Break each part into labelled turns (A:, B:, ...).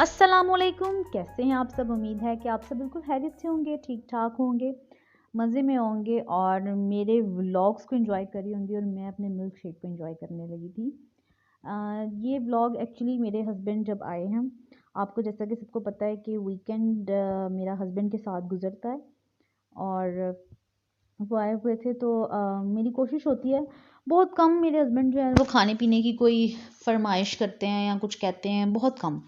A: अस्सलामुअलैकुम, कैसे हैं आप सब। उम्मीद है कि आप सब बिल्कुल खैरियत से होंगे, ठीक ठाक होंगे, मज़े में होंगे और मेरे व्लॉग्स को एंजॉय कर रही होंगी। और मैं अपने मिल्क शेक को एंजॉय करने लगी थी। ये व्लॉग एक्चुअली मेरे हस्बैंड जब आए हैं, आपको जैसा कि सबको पता है कि वीकेंड मेरा हस्बैंड के साथ गुजरता है और वो आए हुए थे। तो मेरी कोशिश होती है, बहुत कम मेरे हस्बैंड जो है वो खाने पीने की कोई फरमाइश करते हैं या कुछ कहते हैं, बहुत कम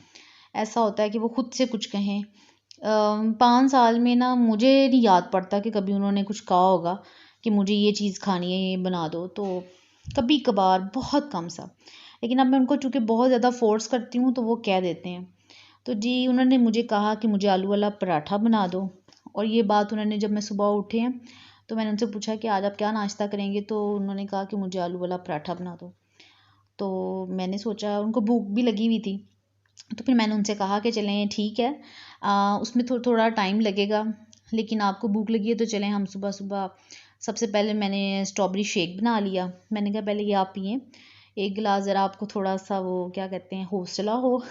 A: ऐसा होता है कि वो खुद से कुछ कहें। 5 साल में ना मुझे नहीं याद पड़ता कि कभी उन्होंने कुछ कहा होगा कि मुझे ये चीज़ खानी है, ये बना दो। तो कभी कभार, बहुत कम सा। लेकिन अब मैं उनको चूँकि बहुत ज़्यादा फ़ोर्स करती हूँ तो वो कह देते हैं। तो जी उन्होंने मुझे कहा कि मुझे आलू वाला पराठा बना दो। और ये बात उन्होंने, जब मैं सुबह उठे हैं तो मैंने उनसे पूछा कि आज आप क्या नाश्ता करेंगे, तो उन्होंने कहा कि मुझे आलू वाला पराठा बना दो। तो मैंने सोचा, उनको भूख भी लगी हुई थी, तो फिर मैंने उनसे कहा कि चलें ठीक है, उसमें थोड़ा टाइम लगेगा, लेकिन आपको भूख लगी है तो चलें हम सुबह सुबह। सबसे पहले मैंने स्ट्रॉबेरी शेक बना लिया। मैंने कहा पहले ये आप पिएँ एक गिलास, ज़रा आपको थोड़ा सा वो क्या कहते हैं हौसला हो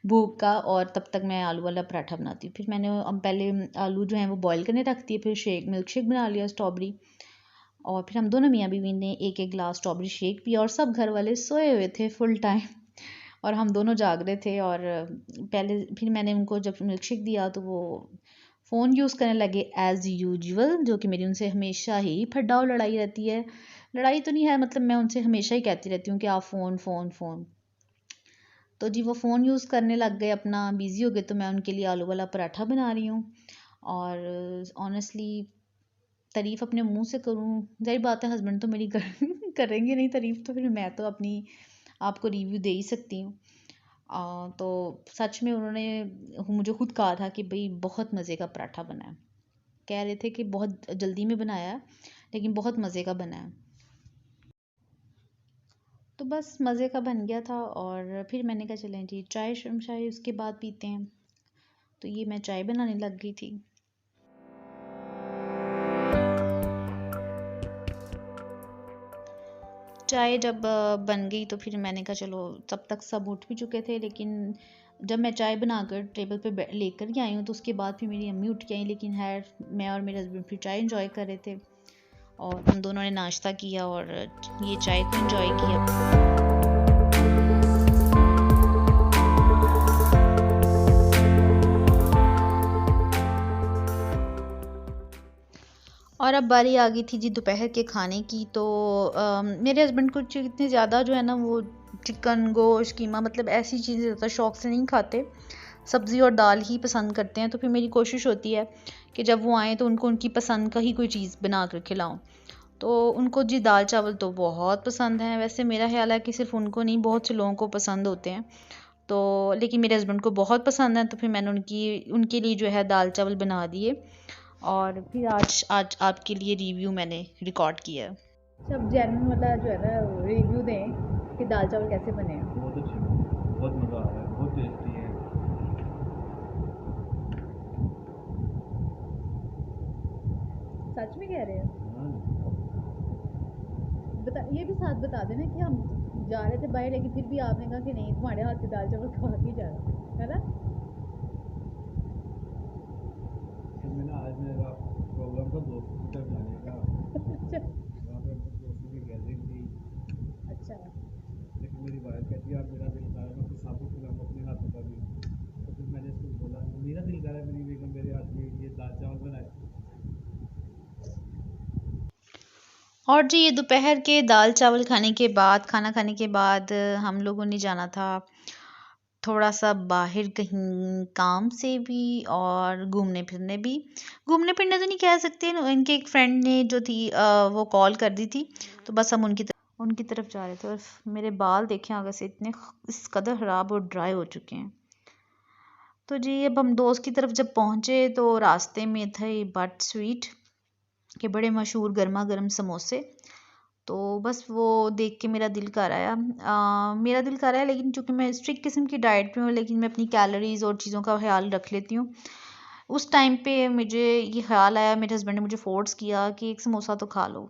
A: भूख का, और तब तक मैं आलू वाला पराठा बनाती हूँ। फिर मैंने अब पहले आलू जो हैं वो बॉईल करने रख दिए, फिर मिल्क शेक बना लिया स्ट्रॉबेरी। और फिर हम दोनों मियाँ बीवी ने एक एक गिलास स्ट्रॉबेरी शेक पिया और सब घर वाले सोए हुए थे फुल टाइम और हम दोनों जाग रहे थे। और पहले फिर मैंने उनको जब मिल्क शेक दिया तो वो फ़ोन यूज़ करने लगे एज़ यूजुअल, जो कि मेरी उनसे हमेशा ही फड्डा और लड़ाई रहती है। लड़ाई तो नहीं है, मतलब मैं उनसे हमेशा ही कहती रहती हूँ कि आप फ़ोन फ़ोन फ़ोन। तो जी वो फ़ोन यूज़ करने लग गए, अपना बिज़ी हो गए। तो मैं उनके लिए आलू वाला पराठा बना रही हूँ। और ऑनेस्टली तारीफ़ अपने मुंह से करूँ, ज़ाहिर बात है हस्बैंड तो मेरी करेंगे नहीं तारीफ़, तो फिर मैं तो अपनी आपको रिव्यू दे ही सकती हूँ। तो सच में उन्होंने मुझे खुद कहा था कि भाई बहुत मज़े का पराठा बना है। कह रहे थे कि बहुत जल्दी में बनाया है लेकिन बहुत मज़े का बना है। तो बस मज़े का बन गया था। और फिर मैंने कहा चलें जी चाय शमशाई उसके बाद पीते हैं। तो ये मैं चाय बनाने लग गई थी। चाय जब बन गई तो फिर मैंने कहा चलो, तब तक सब उठ भी चुके थे। लेकिन जब मैं चाय बनाकर टेबल पे लेकर के आई हूँ तो उसके बाद फिर मेरी अम्मी उठ के आई। लेकिन खैर मैं और मेरे हस्बैंड फिर चाय इंजॉय कर रहे थे और हम दोनों ने नाश्ता किया और ये चाय को इंजॉय किया। और अब बारी आ गई थी जी दोपहर के खाने की। तो मेरे हस्बैंड कुछ इतने ज़्यादा जो है ना वो चिकन गोश्त कीमा मतलब ऐसी चीज़ें ज़्यादा शौक़ से नहीं खाते, सब्ज़ी और दाल ही पसंद करते हैं। तो फिर मेरी कोशिश होती है कि जब वो आएँ तो उनको उनकी पसंद का ही कोई चीज़ बना कर खिलाऊँ। तो उनको जी दाल चावल तो बहुत पसंद है। वैसे मेरा ख्याल है कि सिर्फ़ उनको नहीं, बहुत से लोगों को पसंद होते हैं। तो लेकिन मेरे हस्बैंड को बहुत पसंद है, तो फिर मैंने उनके लिए जो है दाल चावल बना दिए। और फिर आज आज आपके लिए रिव्यू मैंने रिकॉर्ड किया है। सब जेन्युइन वाला जो है ना रिव्यू दें कि दाल चावल कैसे बने हैं।
B: बहुत अच्छे, बहुत मज़ा आ रहा है, बहुत टेस्टी है।
A: सच में कह रहे हैं।
B: हाँ,
A: ये भी साथ बता देना कि हम जा रहे थे बाहर, लेकिन फिर भी आपने कहा कि नहीं तुम्हारे हाथ से दाल चावल खा के जा रहा है ना।
B: तो मैं ना आज मेरा प्रोग्राम था दोस्तों की तरफ जाने का। वहाँ पे मतलब दोस्तों की गैदरिंग थी,
A: अच्छा।
B: लेकिन मेरी वाइफ कहती है आप मेरा दिल कर रहा है मैं कुछ साबुत खिलाऊंगा अपने हाथों का भी। तो फिर मैंने इसको बोला मेरा दिल कर रहा है मेरी बेगम मेरे हाथ में ये दाल चावल बनाए।
A: और जी ये दोपहर के दाल चावल खाने के बाद, खाना खाने के बाद हम लोगों ने जाना था थोड़ा सा बाहर कहीं काम से भी और घूमने फिरने भी। घूमने फिरने तो नहीं कह सकते, इनके एक फ्रेंड ने जो थी वो कॉल कर दी थी। तो बस हम उनकी तरफ जा रहे थे। और मेरे बाल देखें आगे से इतने इस कदर ख़राब और ड्राई हो चुके हैं। तो जी अब हम दोस्त की तरफ जब पहुँचे तो रास्ते में थे बट स्वीट के बड़े मशहूर गर्मा गर्म समोसे। तो बस वो देख के मेरा दिल कर आया। मेरा दिल कर आया, लेकिन चूँकि मैं स्ट्रिक्ट किस्म की डाइट में हूँ, लेकिन मैं अपनी कैलोरीज़ और चीज़ों का ख्याल रख लेती हूँ। उस टाइम पे मुझे ये ख्याल आया, मेरे हस्बैंड ने मुझे फ़ोर्स किया कि एक समोसा तो खा लो।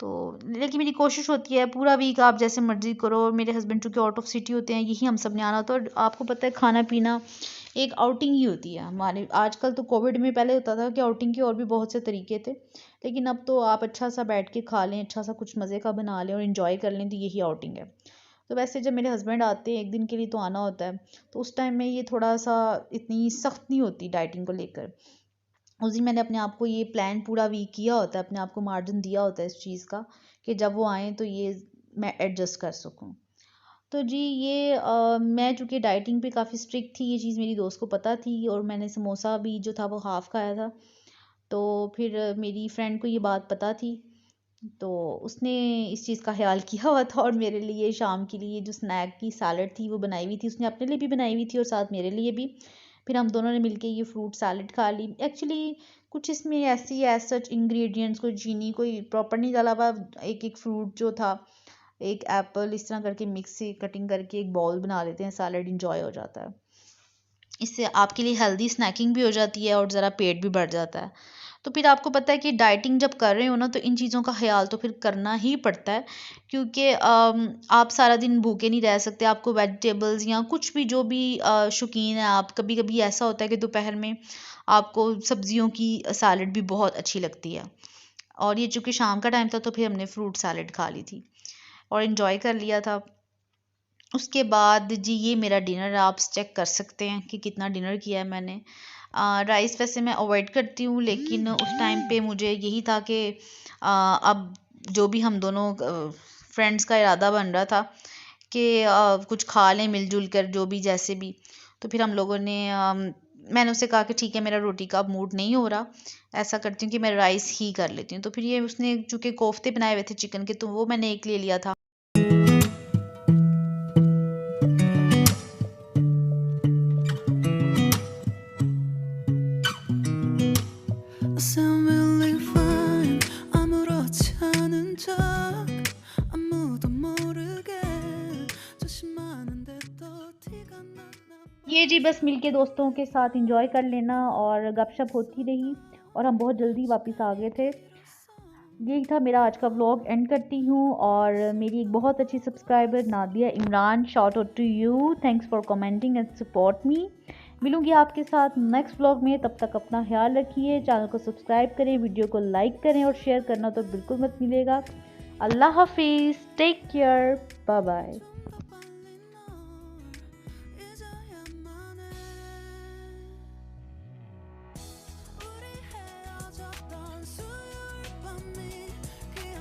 A: तो लेकिन मेरी कोशिश होती है पूरा वीक आप जैसे मर्ज़ी करो। और मेरे हस्बैंड चूँकि आउट ऑफ सिटी होते हैं, यही हम सब ने आना होता है। और आपको पता है खाना पीना एक आउटिंग ही होती है हमारे। आजकल तो कोविड में पहले होता था कि आउटिंग के और भी बहुत से तरीके थे, लेकिन अब तो आप अच्छा सा बैठ के खा लें, अच्छा सा कुछ मज़े का बना लें और इन्जॉय कर लें, तो यही आउटिंग है। तो वैसे जब मेरे हस्बैंड आते हैं, एक दिन के लिए तो आना होता है, तो उस टाइम में ये थोड़ा सा इतनी सख्त नहीं होती डाइटिंग को लेकर। उस दिन मैंने अपने आप को ये प्लान पूरा वीक किया होता है, अपने आप को मार्जिन दिया होता है इस चीज़ का कि जब वो आएँ तो ये मैं एडजस्ट कर सकूँ। तो जी ये मैं चूँकि डाइटिंग पे काफ़ी स्ट्रिक्ट थी, ये चीज़ मेरी दोस्त को पता थी और मैंने समोसा भी जो था वो हाफ़ खाया था। तो फिर मेरी फ्रेंड को ये बात पता थी, तो उसने इस चीज़ का ख़्याल किया हुआ था और मेरे लिए शाम के लिए जो स्नैक की सैलड थी वो बनाई हुई थी। उसने अपने लिए भी बनाई हुई थी और साथ मेरे लिए भी। फिर हम दोनों ने मिलके ये फ्रूट सैलड खा ली। एक्चुअली कुछ इसमें ऐसी एज़ सच इंग्रीडिएंट्स कोई चीनी कोई प्रॉपर नहीं डाला हुआ। एक-एक फ्रूट जो था, एक एप्पल इस तरह करके मिक्स से कटिंग करके एक बाउल बना लेते हैं, सैलड एन्जॉय हो जाता है। इससे आपके लिए हेल्दी स्नैकिंग भी हो जाती है और ज़रा पेट भी भर जाता है। तो फिर आपको पता है कि डाइटिंग जब कर रहे हो ना, तो इन चीज़ों का ख़्याल तो फिर करना ही पड़ता है, क्योंकि आप सारा दिन भूखे नहीं रह सकते। आपको वेजिटेबल्स या कुछ भी जो भी शौकीन है आप, कभी-कभी ऐसा होता है कि दोपहर में आपको सब्ज़ियों की सैलड भी बहुत अच्छी लगती है। और ये चूँकि शाम का टाइम था तो फिर हमने फ्रूट सैलड खा ली थी और एन्जॉय कर लिया था। उसके बाद जी ये मेरा डिनर है, आप चेक कर सकते हैं कि कितना डिनर किया है मैंने। राइस वैसे मैं अवॉइड करती हूँ, लेकिन उस टाइम पे मुझे यही था कि अब जो भी हम दोनों फ्रेंड्स का इरादा बन रहा था कि कुछ खा लें मिलजुल कर, जो भी जैसे भी। तो फिर हम लोगों ने मैंने उससे कहा कि ठीक है मेरा रोटी का अब मूड नहीं हो रहा, ऐसा करती हूँ कि मैं राइस ही कर लेती हूँ। तो फिर ये उसने चूँकि कोफ्ते बनाए हुए थे चिकन के, तो वो मैंने एक ले लिया था।
C: I sound really fine. 아무렇지 않은 척 아무도 모르게 조심하는데 또 티가 나나
A: ये जी बस मिलके दोस्तों के साथ एंजॉय कर लेना और गपशप होती रही और हम बहुत जल्दी वापस आ गए थे। यही था मेरा आज का व्लॉग, एंड करती हूँ। और मेरी एक बहुत अच्छी subscriber Nadia Imran, shout out to you, thanks for commenting and support me. मिलूंगी आपके साथ नेक्स्ट व्लॉग में, तब तक अपना ख्याल रखिए, चैनल को सब्सक्राइब करें, वीडियो को लाइक करें और शेयर करना तो बिल्कुल मत मिलेगा। अल्लाह हाफिज़, टेक केयर, बाय बाय।